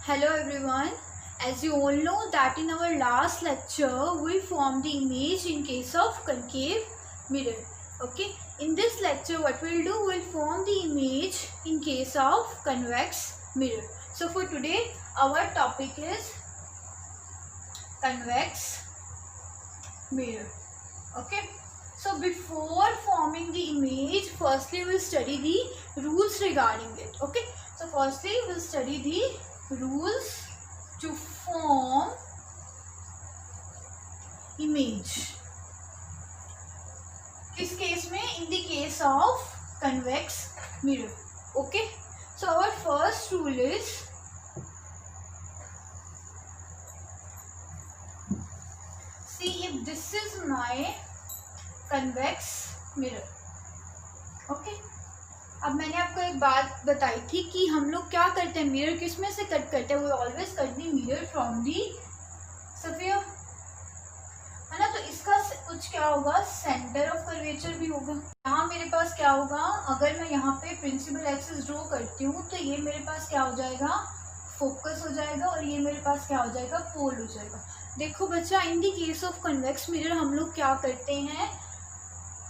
Hello everyone. As you all know that in our last lecture we formed the image in case of concave mirror. Okay. In this lecture what we'll do, we'll form the image in case of convex mirror. So for today our topic is convex mirror. Okay. So before forming the image, firstly we'll study the rules regarding it. Okay. So firstly we'll study the rules to form image. किस case में? In the case of convex mirror. Okay. So our first rule is see if this is my convex mirror. Okay. अब मैंने आपको एक बात बताई थी कि हम लोग क्या करते हैं, मिरर किस में से कट करते हैं, वो always cut the mirror from the sphere, है ना. तो इसका कुछ क्या होगा, सेंटर ऑफ कर्वेचर भी होगा. यहाँ मेरे पास क्या होगा, अगर मैं यहाँ पे प्रिंसिपल एक्सिस ड्रॉ करती हूँ तो ये मेरे पास क्या हो जाएगा, फोकस हो जाएगा, और ये मेरे पास क्या हो जाएगा, पोल हो जाएगा. देखो बच्चा, in the case of convex mirror हम लोग क्या करते हैं,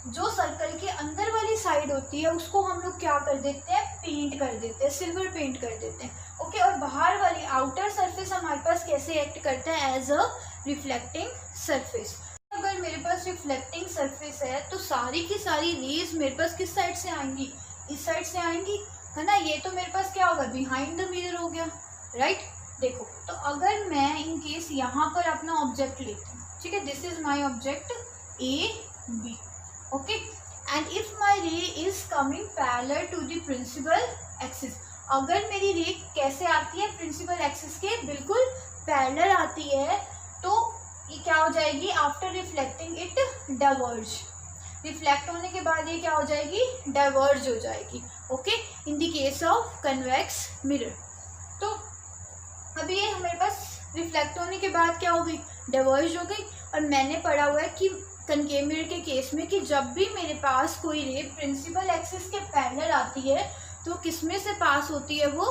जो सर्कल के अंदर वाली साइड होती है उसको हम लोग क्या कर देते हैं, पेंट कर देते हैं, सिल्वर पेंट कर देते हैं. ओके. और बाहर वाली आउटर सरफेस हमारे पास कैसे एक्ट करता है, एज अ रिफ्लेक्टिंग सरफेस. अगर मेरे पास रिफ्लेक्टिंग सरफेस है तो सारी की सारी रेज मेरे पास किस साइड से आएंगी, इस साइड से आएंगी, है ना. ये तो मेरे पास क्या होगा, बिहाइंड द मिरर हो गया, राइट. देखो, तो अगर मैं इन केस यहाँ पर अपना ऑब्जेक्ट लेती हूँ, ठीक है, this is my object A B. Okay. And if my ray is coming parallel to the principal axis, अगर मेरी रे कैसे आती है, प्रिंसिपल एक्सिस के बिल्कुल पैरेलल आती है, तो ये क्या हो जाएगी, after reflecting it diverge. Reflect होने के बाद ये क्या हो जाएगी, डाइवर्ज हो जाएगी. Okay. In the case of convex mirror. तो अभी ये हमारे पास रिफ्लेक्ट होने के बाद क्या हो गई, डाइवर्ज हो गई. और मैंने पढ़ा हुआ है कि कनकेव मिरर के केस में कि जब भी मेरे पास कोई रे प्रिंसिपल एक्सिस के पैरेलल आती है तो किस में से पास होती है, वो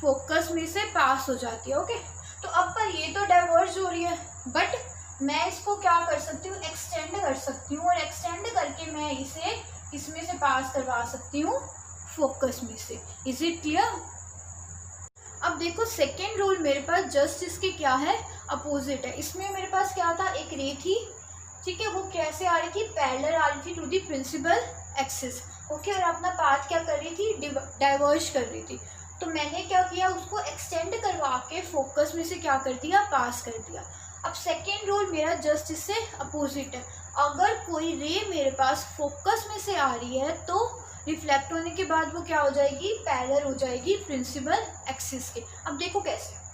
फोकस में से पास हो जाती है. ओके. तो अब पर ये तो डाइवर्ज हो रही है, बट मैं इसको क्या कर सकती हूँ, एक्सटेंड कर सकती हूँ, और एक्सटेंड करके मैं इसे किसमें से पास करवा सकती हूँ, फोकस में से. Is it clear? अब देखो, सेकेंड रूल मेरे पास जस्ट इसके क्या है, अपोजिट है. इसमें मेरे पास क्या था, एक रे थी, ठीक है, वो कैसे आ रही थी, पैरेलल आ रही थी to the principal axis. Okay. और अपना पाथ क्या कर रही थी, डाइवर्ज कर रही थी. तो मैंने क्या किया, उसको एक्सटेंड करवा के फोकस में से क्या कर दिया, पास कर दिया. अब सेकेंड रूल मेरा जस्ट इससे अपोजिट है. अगर कोई रे मेरे पास फोकस में से आ रही है तो रिफ्लेक्ट होने के बाद वो क्या हो जाएगी, पैरेलल हो जाएगी प्रिंसिपल एक्सिस के. अब देखो कैसे,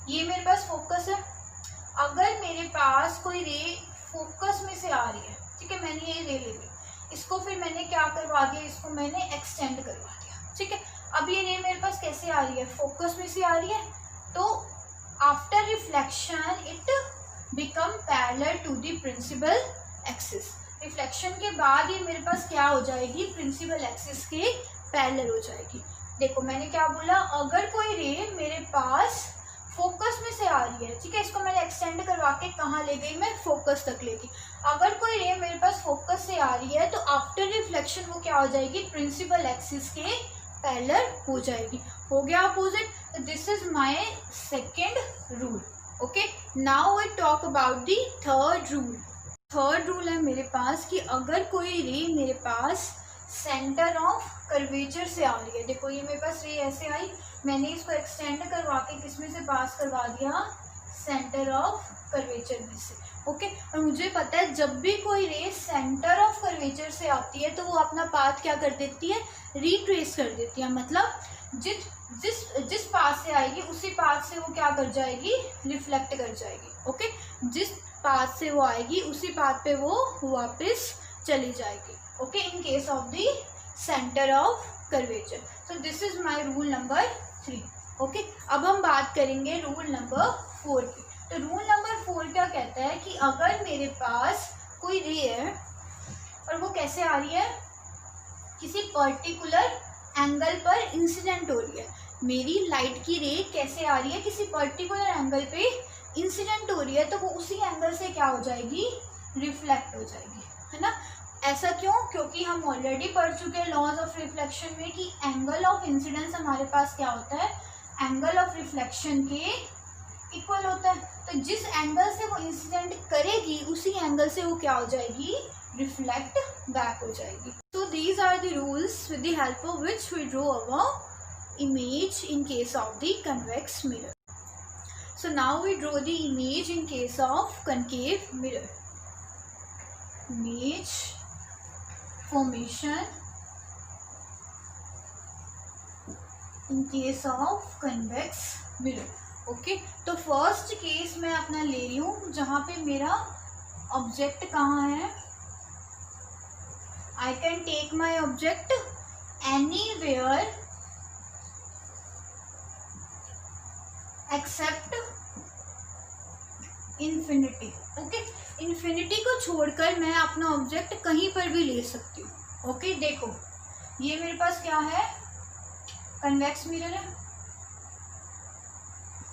ये मेरे पास फोकस है. अगर मेरे पास कोई रे फोकस में से आ रही है, ठीक है, मैंने ये रे ले ली, इसको फिर मैंने क्या करवा दिया, इसको मैंने एक्सटेंड करवा दिया, ठीक है. अब ये रे मेरे पास कैसे आ रही है, फोकस में से आ रही है, तो after reflection it become parallel to the principal axis. Reflection के बाद ये मेरे पास क्या हो जाएगी, प्रिंसिपल एक्सिस के पैरेलल हो जाएगी. देखो मैंने क्या बोला, अगर कोई रे मेरे पास फोकस में से आ रही है, ठीक है, इसको मैंने एक्सटेंड करवा के कहाँ ले गई, मैं फोकस तक ले गई. अगर कोई रे मेरे पास फोकस से आ रही है तो आफ्टर रिफ्लेक्शन वो क्या हो जाएगी, प्रिंसिपल एक्सिस के पैरेलल हो जाएगी. हो गया opposite. This is my second rule. Okay. Now we talk about the third rule. Third rule है मेरे पास कि अगर कोई रे मेरे पास सेंटर ऑफ कर्वेचर से आ रही है, देखो ये मेरे पास रे ऐसे आई, मैंने इसको एक्सटेंड करवा के किसमें से पास करवा दिया, सेंटर ऑफ कर्वेचर में से. ओके. और मुझे पता है जब भी कोई रे सेंटर ऑफ कर्वेचर से आती है तो वो अपना पाथ क्या कर देती है, रिट्रेस कर देती है. मतलब जिस पाथ से आएगी उसी पाथ से वो क्या कर जाएगी, रिफ्लेक्ट कर जाएगी. ओके. जिस पाथ से वो आएगी उसी पाथ पे वो वापस चली जाएगी. Okay. In case of the centre of curvature. So this is my rule number 3. Okay. अब हम बात करेंगे रूल नंबर 4 की. तो रूल नंबर 4 क्या कहता है कि अगर मेरे पास कोई रे है और वो कैसे आ रही है, किसी पर्टिकुलर एंगल पर इंसिडेंट हो रही है। मेरी लाइट की रे कैसे आ रही है, किसी पर्टिकुलर एंगल पे इंसिडेंट हो रही है, तो वो उसी एंगल से क्या हो जाएगी, रिफ्लेक्ट हो जाएगी, है ना। ऐसा क्यों, क्योंकि हम ऑलरेडी पढ़ चुके हैं लॉज ऑफ रिफ्लेक्शन में कि एंगल ऑफ इंसिडेंस हमारे पास क्या होता है, एंगल ऑफ रिफ्लेक्शन के इक्वल होता है। तो जिस एंगल से वो इंसिडेंट करेगी उसी एंगल से वो क्या हो जाएगी, रिफ्लेक्ट बैक हो जाएगी। So these are the rules with the help of which we draw our image in case of the convex mirror. So now we draw the image in case of concave mirror. Image formation in case of convex mirror. Okay तो first case मैं अपना ले रही हूँ जहाँ पे मेरा object कहाँ है, I can take my object anywhere except infinity. Okay infinity को छोड़कर मैं अपना ऑब्जेक्ट कहीं पर भी ले सकती हूँ। ओके देखो ये मेरे पास क्या है, कन्वेक्स मिरर है।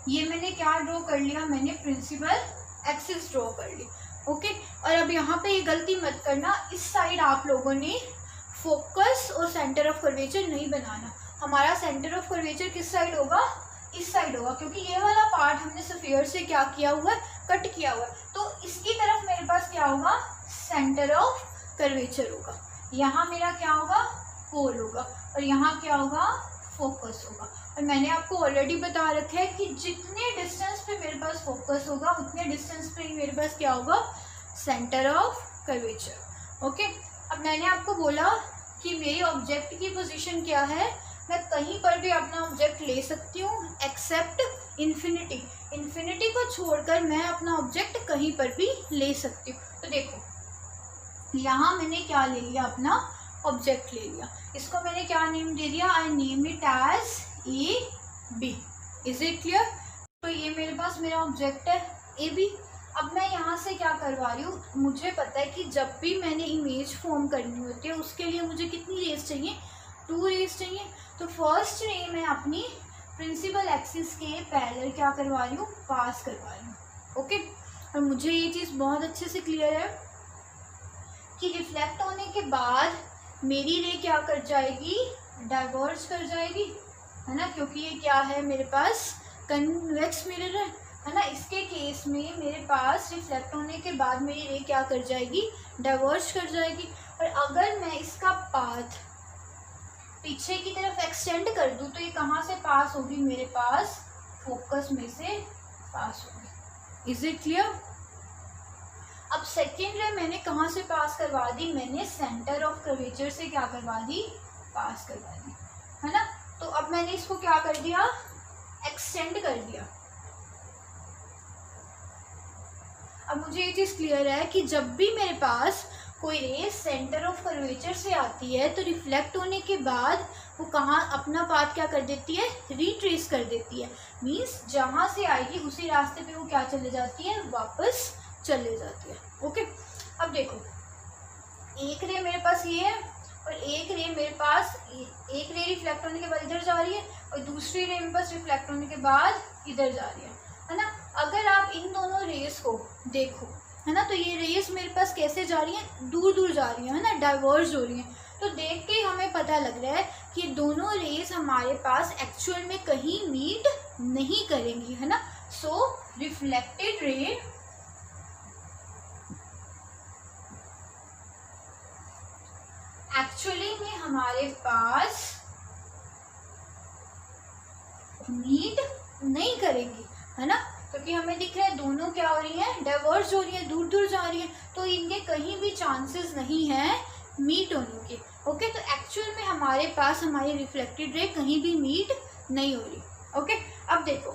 ये मैंने क्या ड्रॉ कर लिया, मैंने प्रिंसिपल एक्सिस ड्रॉ कर ली। ओके और अब यहाँ पे ये गलती मत करना, इस साइड आप लोगों ने फोकस और सेंटर ऑफ कर्वेचर नहीं बनाना। हमारा सेंटर ऑफ कर्वेचर किस साइड होगा, इस साइड होगा, क्योंकि ये वाला पार्ट हमने स्फीयर से क्या किया हुआ है, कट किया हुआ है। तो इसकी तरफ मेरे पास क्या होगा, सेंटर ऑफ कर्वेचर होगा। यहाँ मेरा क्या होगा, पोल होगा, और यहाँ क्या होगा, फोकस होगा। और मैंने आपको ऑलरेडी बता रखा है कि जितने डिस्टेंस पे मेरे पास फोकस होगा उतने डिस्टेंस पे ही मेरे पास क्या होगा, सेंटर ऑफ कर्वेचर। ओके अब मैंने आपको बोला कि मेरे ऑब्जेक्ट की पोजीशन क्या है, मैं कहीं पर भी अपना ऑब्जेक्ट ले सकती हूँ एक्सेप्ट इन्फिनिटी। इन्फिनिटी को छोड़कर मैं अपना ऑब्जेक्ट कहीं पर भी ले सकती हूँ। तो देखो यहाँ मैंने क्या ले लिया, अपना ऑब्जेक्ट ले लिया। इसको मैंने क्या नेम दे दिया, I name it as A B. Is it clear. तो ये मेरे पास मेरा ऑब्जेक्ट है ए बी। अब मैं यहाँ से क्या करवा रही हूँ, मुझे पता है कि जब भी मैंने इमेज फॉर्म करनी होती है उसके लिए मुझे कितनी रेज चाहिए, 2 रेज चाहिए। तो फर्स्ट रे मैं अपनी प्रिंसिपल एक्सिस के पैरेलल क्या करवा रही हूँ, पास करवा रही हूँ। ओके और मुझे ये चीज़ बहुत अच्छे से क्लियर है कि रिफ्लेक्ट होने के बाद मेरी रे क्या कर जाएगी, डाइवर्ज कर जाएगी, है ना, क्योंकि ये क्या है मेरे पास कन्वेक्स मिरर है ना। इसके केस में मेरे पास रिफ्लेक्ट होने के बाद मेरी रे क्या कर जाएगी, डाइवर्ज कर जाएगी। और अगर मैं इसका पाथ पीछे की तरफ एक्सटेंड कर दूं तो ये कहाँ से पास होगी, मेरे पास फोकस में से पास होगी। Is it clear. अब सेकेंड रे मैंने कहाँ से पास करवा दी, मैंने सेंटर ऑफ कर्वेचर से क्या करवा दी, पास करवा दी, है ना। तो अब मैंने इसको क्या कर दिया, एक्सटेंड कर दिया। अब मुझे ये चीज़ क्लियर है कि जब भी मेरे पास कोई रे सेंटर ऑफ कर्वेचर से आती है तो रिफ्लेक्ट होने के बाद वो कहाँ अपना पाथ क्या कर देती है, रिट्रेस कर देती है। मीन्स जहाँ से आएगी उसी रास्ते पे वो क्या चले जाती है, वापस चले जाती है। ओके अब देखो एक रे मेरे पास ये है और एक रे मेरे पास, एक रे रिफ्लेक्ट होने के बाद इधर जा रही है और दूसरी रे मेरे पास रिफ्लेक्ट होने के बाद इधर जा रही है ना। अगर आप इन दोनों रेस को देखो, है ना, तो ये रेस मेरे पास कैसे जा रही है, दूर दूर जा रही है ना, डाइवर्ज हो रही है। तो देख के हमें पता लग रहा है कि दोनों रेस हमारे पास एक्चुअल में कहीं मीट नहीं करेंगी, है ना। सो रिफ्लेक्टेड रे एक्चुअली में हमारे पास मीट नहीं करेंगी, है ना, क्योंकि हमें दिख रहा है दोनों क्या हो रही है, डाइवर्ज हो रही है, दूर दूर जा रही है। तो इनके कहीं भी चांसेस नहीं है मीट होने के। ओके तो एक्चुअल में हमारे पास हमारी रिफ्लेक्टेड रे कहीं भी मीट नहीं हो रही। ओके अब देखो,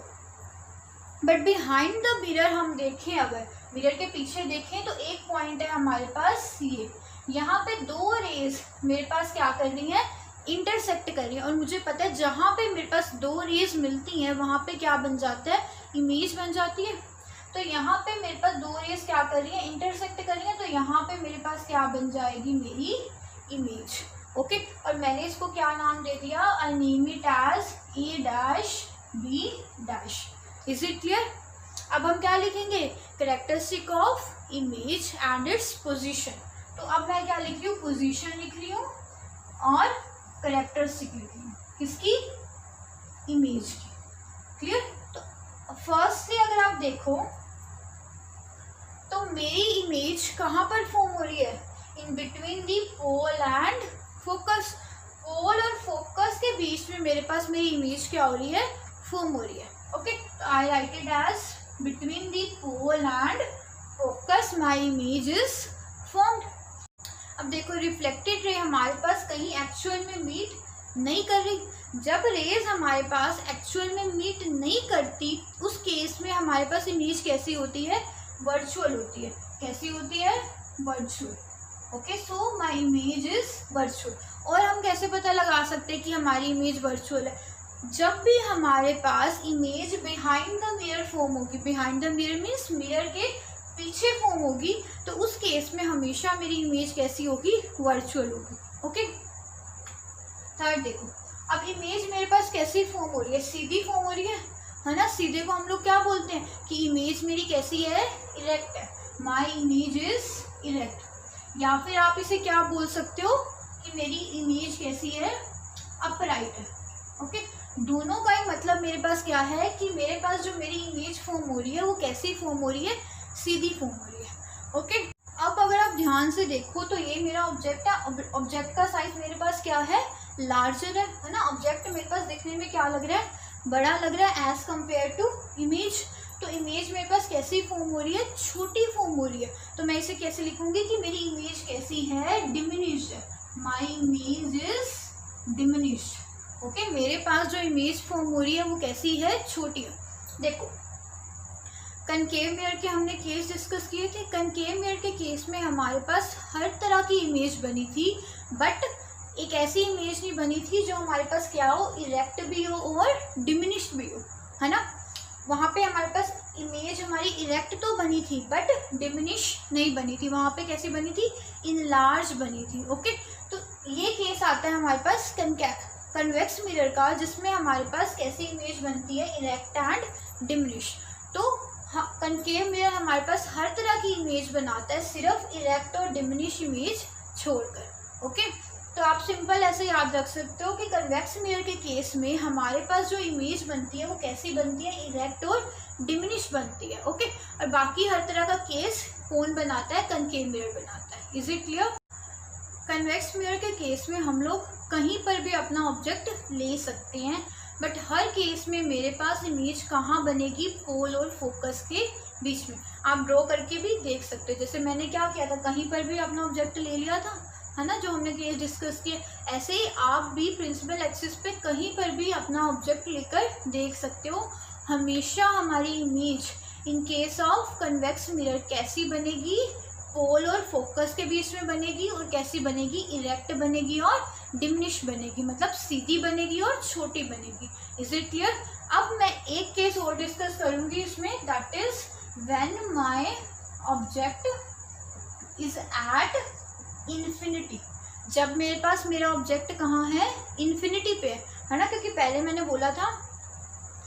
बट बिहाइंड द मिरर हम देखें, अगर मिरर के पीछे देखें तो एक पॉइंट है हमारे पास ये, यहाँ पे 2 रेज मेरे पास क्या कर रही है, इंटरसेक्ट कर रही है। और मुझे पता है जहाँ पे मेरे पास 2 रेज मिलती हैं वहाँ पे क्या बन जाता है, इमेज बन जाती है। तो यहाँ पे मेरे पास दो रेज क्या कर रही है, इंटरसेक्ट कर रही है, तो यहाँ पे मेरे पास क्या बन जाएगी, मेरी इमेज। ओके, और मैंने इसको क्या नाम दे दिया, I name it as A dash B dash. Is it clear? अब हम क्या लिखेंगे, characteristic of image and its position. तो अब मैं क्या लिख रही हूँ, पोजीशन लिख रही हूँ और कैरेक्टरिस्टिक लिख रही हूँ, किसकी, इमेज की। क्लियर? तो फर्स्टली अगर आप देखो तो मेरी इमेज कहाँ पर फॉर्म हो रही है, in between the pole and focus. Pole और फोकस के बीच में मेरे पास मेरी इमेज क्या हो रही है, फॉर्म हो रही है। ओके, तो I write it as between the pole and focus my image is formed. अब देखो, रिफ्लेक्टेड रे हमारे पास कहीं एक्चुअल में मीट नहीं कर रही। जब रेज हमारे पास एक्चुअल में मीट नहीं करती, उस केस में हमारे पास इमेज कैसी होती है, वर्चुअल होती है। कैसी होती है, virtual. Okay, so my image is virtual. और हम कैसे पता लगा सकते हैं कि हमारी इमेज वर्चुअल है, जब भी हमारे पास image behind the mirror form होगी। Behind the mirror means mirror के पीछे फॉर्म होगी, तो उस केस में हमेशा मेरी इमेज कैसी होगी, वर्चुअल होगी। ओके, थर्ड देखो, अब इमेज मेरे पास कैसी फॉर्म हो रही है, सीधी फॉर्म हो रही है ना। सीधे को हम लोग क्या बोलते हैं कि इमेज मेरी कैसी है, इरेक्ट है। माई इमेज इज इरेक्ट। या फिर आप इसे क्या बोल सकते हो कि मेरी इमेज कैसी है, अपराइट है। ओके, दोनों का ही मतलब मेरे पास क्या है कि मेरे पास जो मेरी इमेज फॉर्म हो रही है वो कैसी फॉर्म हो रही है, सीधी फॉर्म हो रही है। ओके, अब अगर आप ध्यान से देखो तो ये मेरा ऑब्जेक्ट है। ऑब्जेक्ट का साइज मेरे पास क्या है, लार्जर है ना। ऑब्जेक्ट मेरे पास दिखने में क्या लग रहा है, बड़ा लग रहा है एज कंपेयर टू इमेज। तो इमेज मेरे पास कैसी फॉर्म हो रही है, छोटी फॉर्म हो रही है। तो मैं इसे कैसे लिखूंगी कि मेरी इमेज कैसी है, डिमिनिश्ड है। माई इमेज इज डिमिनिश्ड। ओके, मेरे पास जो इमेज फॉर्म हो रही है वो कैसी है, छोटी है। देखो, कनकेव मिरर के हमने केस डिस्कस किए थे। कनकेव मिरर के केस में हमारे पास हर तरह की इमेज बनी थी, बट एक ऐसी इमेज नहीं बनी थी जो हमारे पास क्या हो, इरेक्ट भी हो और डिमिनिश्ड भी हो, है ना। वहाँ पे हमारे पास इमेज हमारी इरेक्ट तो बनी थी बट डिमिनिश नहीं बनी थी। वहाँ पे कैसी बनी थी, इनलार्ज बनी थी। ओके, तो ये केस आता है हमारे पास कन्वेक्स मिरर का, जिसमें हमारे पास कैसी इमेज बनती है, इरेक्ट एंड डिमिनिश। तो कनकेव मिरर हमारे पास हर तरह की इमेज बनाता है, सिर्फ इरेक्ट और डिमिनिश इमेज छोड़कर। ओके, तो आप सिंपल ऐसे याद रख सकते हो कि कन्वेक्स मिरर के केस में हमारे पास जो इमेज बनती है वो कैसी बनती है, इरेक्ट और डिमिनिश बनती है। ओके, और बाकी हर तरह का केस कौन बनाता है, कनकेव मिरर बनाता है। Is it clear? Convex mirror के केस में हम लोग कहीं पर भी अपना ऑब्जेक्ट ले सकते हैं, बट हर केस में मेरे पास इमेज कहाँ बनेगी, पोल और फोकस के बीच में। आप ड्रॉ करके भी देख सकते हो। जैसे मैंने क्या किया था, कहीं पर भी अपना ऑब्जेक्ट ले लिया था, है ना, जो हमने केस डिस्कस किए। ऐसे ही आप भी प्रिंसिपल एक्सिस पे कहीं पर भी अपना ऑब्जेक्ट लेकर देख सकते हो। हमेशा हमारी image in case of convex mirror कैसी बनेगी, पोल और फोकस के बीच में बनेगी, और कैसी बनेगी, इरेक्ट बनेगी और डिमिनिश बनेगी, मतलब सीधी बनेगी और छोटी बनेगी। Is it clear? अब मैं एक केस और डिस्कस करूंगी इसमें, that is when my object is at infinity. जब मेरे पास मेरा ऑब्जेक्ट कहाँ है, इन्फिनिटी पे है ना, क्योंकि पहले मैंने बोला था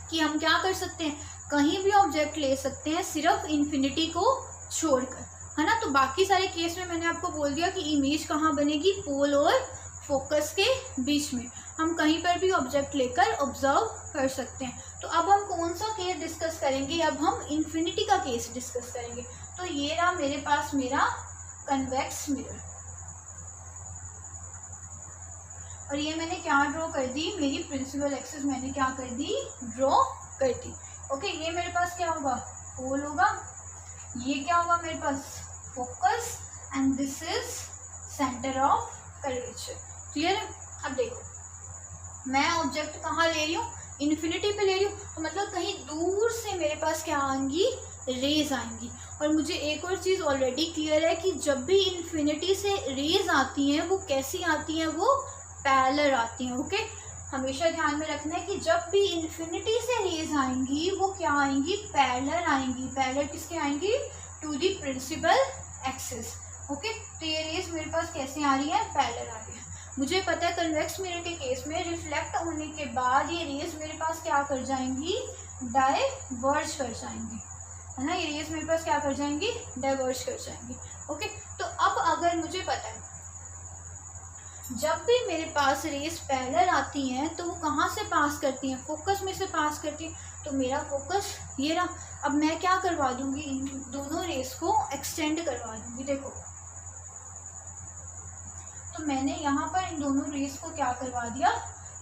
कि हम क्या कर सकते हैं, कहीं भी ऑब्जेक्ट ले सकते हैं सिर्फ इन्फिनिटी को छोड़कर, है ना। तो बाकी सारे केस में मैंने आपको बोल दिया कि इमेज कहाँ बनेगी, पोल और फोकस के बीच में। हम कहीं पर भी ऑब्जेक्ट लेकर ऑब्जर्व कर सकते हैं। तो अब हम कौन सा केस डिस्कस करेंगे, अब हम इन्फिनिटी का केस डिस्कस करेंगे। तो ये रहा मेरे पास मेरा कन्वेक्स मिरर, और ये मैंने क्या ड्रॉ कर दी, मेरी प्रिंसिपल एक्सिस मैंने क्या कर दी, ड्रॉ कर दी। ओके, ये मेरे पास क्या होगा, पोल होगा, ये क्या होगा मेरे पास, focus, and this is centre of curvature. Clear है? अब देखो, मैं ऑब्जेक्ट कहाँ ले रही हूँ, इन्फिनिटी पे ले रही हूँ, तो मतलब कहीं दूर से मेरे पास क्या आएंगी, रेज आएंगी। और मुझे एक और चीज़ ऑलरेडी क्लियर है कि जब भी इन्फिनिटी से रेज आती हैं वो कैसी आती हैं, वो पैरेलल आती हैं। ओके, हमेशा ध्यान में रखना है कि जब भी इन्फिनिटी से रेज आएंगी वो क्या आएंगी, पैरेलल आएंगी। पैरेलल किसके आएंगी, to the principal axis. Okay, तो ये रेज मेरे पास कैसे आ रही है, पैरेलल आ रही है। मुझे पता है कन्वेक्स मिरर के केस में रिफ्लेक्ट होने के बाद ये रेज मेरे पास क्या कर जाएंगी, डाइवर्ज कर जाएंगी, है ना। ये रेज मेरे पास क्या कर जाएंगी, डाइवर्ज कर जाएंगी। ओके, तो अब अगर मुझे पता है जब भी मेरे पास रेज पैरेलल आती हैं तो वो कहाँ से पास करती हैं, फोकस में से पास करती हैं। तो मेरा फोकस ये रहा। अब मैं क्या करवा दूंगी, इन दोनों रेज को एक्सटेंड करवा दूंगी। देखो, तो मैंने यहाँ पर इन दोनों रेज को क्या करवा दिया,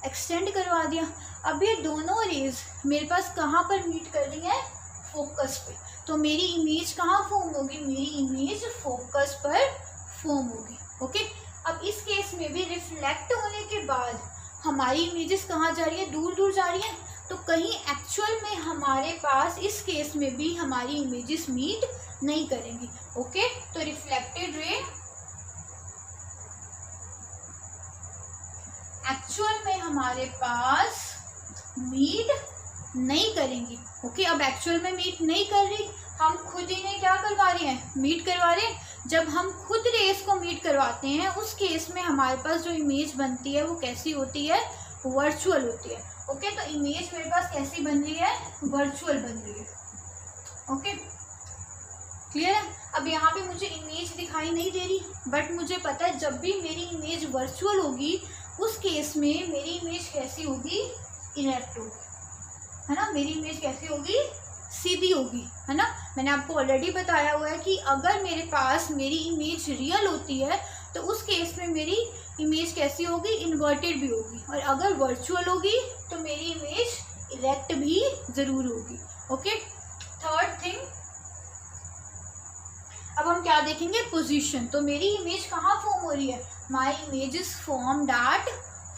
एक्सटेंड करवा दिया। अब ये दोनों रेज मेरे पास कहाँ पर मीट कर रही हैं, फोकस पे। तो मेरी इमेज कहाँ फॉर्म होगी, मेरी इमेज फोकस पर फॉर्म होगी। ओके, अब इस केस में भी रिफ्लेक्ट होने के बाद हमारी इमेजेस कहाँ जा रही है, दूर दूर जा रही है। तो कहीं एक्चुअल में हमारे पास इस केस में भी हमारी इमेजेस मीट नहीं करेंगी। ओके, तो रिफ्लेक्टेड रे एक्चुअल में हमारे पास मीट नहीं करेंगी। ओके, अब एक्चुअल में मीट नहीं कर रही, हम खुद इन्हें क्या करवा रहे हैं, मीट करवा रहे हैं। जब हम खुद रेस को मीट करवाते हैं उस केस में हमारे पास जो इमेज बनती है वो कैसी होती है, वर्चुअल होती है। ओके, तो इमेज मेरे पास कैसी बन रही है, वर्चुअल बन रही है। ओके, क्लियर है। अब यहाँ पे मुझे इमेज दिखाई नहीं दे रही, बट मुझे पता है जब भी मेरी इमेज वर्चुअल होगी उस केस में मेरी इमेज कैसी होगी, इरेक्ट होगी, है ना। मेरी इमेज कैसी होगी, सीधी होगी, है ना। मैंने आपको ऑलरेडी बताया हुआ है कि अगर मेरे पास मेरी इमेज रियल होती है तो उस केस में मेरी इमेज कैसी होगी, इन्वर्टेड भी होगी। और अगर वर्चुअल होगी तो मेरी इमेज इरेक्ट भी ज़रूर होगी। ओके, थर्ड थिंग, अब हम क्या देखेंगे, पोजीशन। तो मेरी इमेज कहाँ फॉर्म हो रही है, माई image is formed at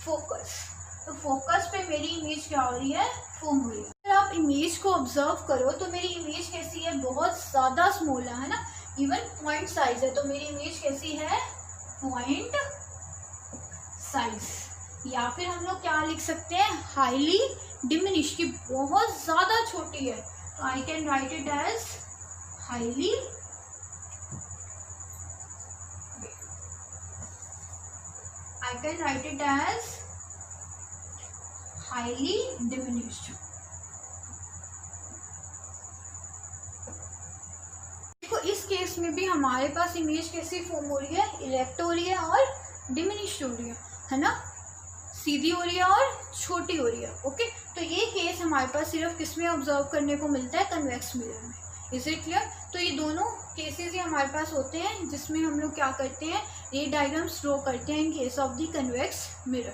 focus. तो फोकस पे मेरी इमेज क्या हो रही है, फॉर्म हो रही है। अगर आप इमेज को ऑब्जर्व करो तो मेरी इमेज कैसी है, बहुत ज़्यादा स्मॉल है ना, इवन पॉइंट साइज है। तो मेरी इमेज कैसी है, पॉइंट साइज। या फिर हम लोग क्या लिख सकते हैं, हाईली डिमिनिश, की बहुत ज़्यादा छोटी है। तो I can write it as highly, I can write it as highly diminished. देखो, इस केस में भी हमारे पास इमेज कैसी फॉर्म हो रही है, इरेक्ट हो रही है और डिमिनिश्ड हो रही है ना, सीधी हो रही है और छोटी हो रही है। ओके, तो ये केस हमारे पास सिर्फ किसमें ऑब्जर्व करने को मिलता है, कन्वेक्स मिरर में। Is it clear. तो ये दोनों केसेस ही हमारे पास होते हैं जिसमें हम लोग क्या करते हैं, रे डायग्राम्स ड्रॉ करते हैं in case of the convex mirror.